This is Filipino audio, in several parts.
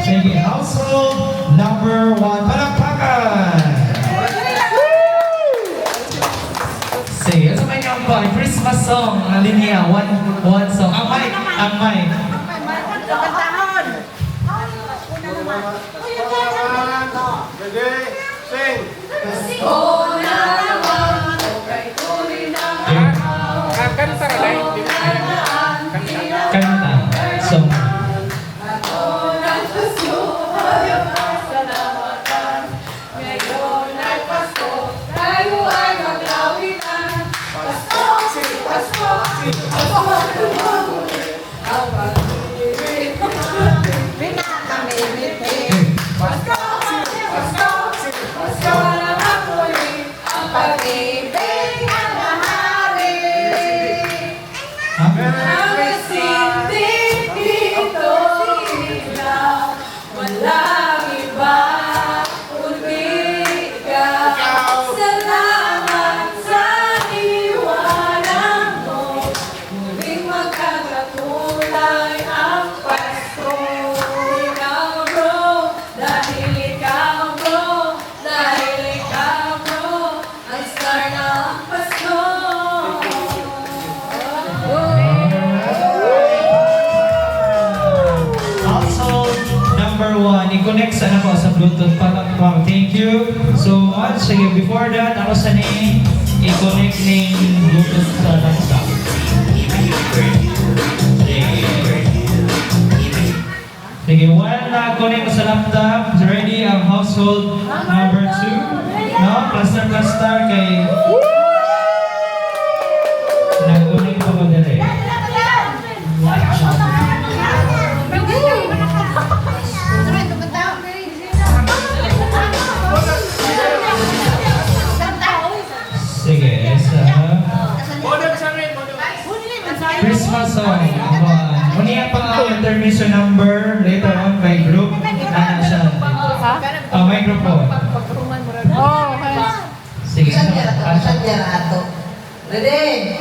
Sige, household number 1. Palakpakan! Sige, sa may niyong boy, Christmas song, linya, one song. Ang mic. Ready? Sing! Kanta ka lang. Kanta. Song. I-connect sana po sa Bluetooth palakpak. Thank you so much. Sige, before that, ako sa i-connect ng Bluetooth sa laptop. Sige, while na-connect ko sa laptop, ready ang household number 2. No? Plaster kay... Nag-connect ko ba dali? Sige, Christmas song. Muna pang intermission number later on by group. Nana siya. Microphone. Sige. Ready?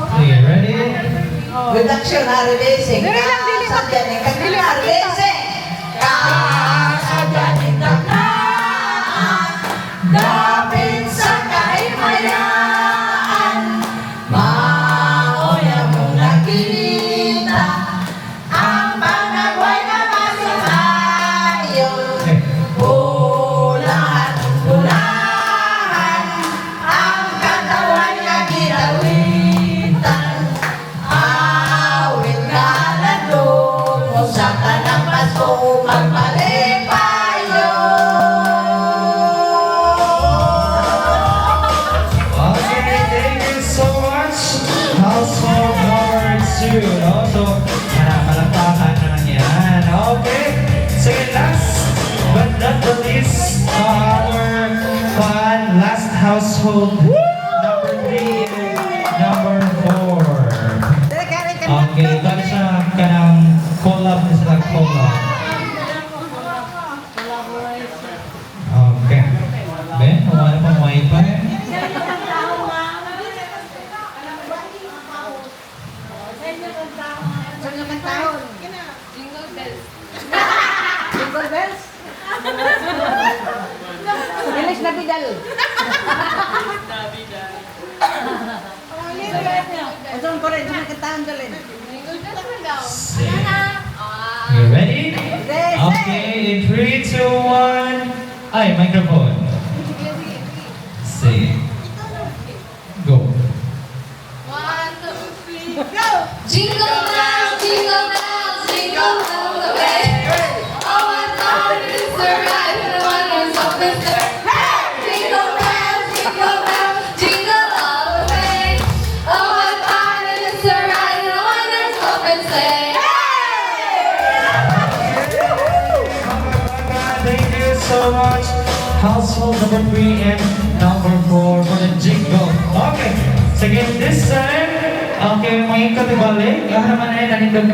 Sige, ready? With action, releasing. Kasadyan ng kakila, releasing. Kasadyan ng kaklaan. Dapit sa kahimayaan. Maoya mong nakita. Ang panagway na masimayon. Bulan, bulahan. Ang katawan na ginawitan. Awit ka na doon. Sa tanang Pasko magmalipayo. Okay, thank you so much. Household number 2. No? So, palakpakan naman yan. Okay. Sige, last but not the least, our fun last household number 3 and number 4. Okay, bali siya kanang collab na sila collab. Okay. Ben, wala pang wifi. Jingle bells? Bilis na bidal. Unsan ko rin, unsan kantahan ko rin. You ready? Okay, in 3, 2, 1. Ay, microphone. Say. Go. Jingle bells, jingle bells, jingle all the way. Oh, what fun it is to ride in a one-horse open sleigh. Jingle bells, jingle all the way. Oh, what fun it is to ride in a one-horse open sleigh. Thank you so much. Household number 3 and number 4 for the jingle. Okay, sige, this time, okay, may ikot ibalik. Lahat naman ay nanindog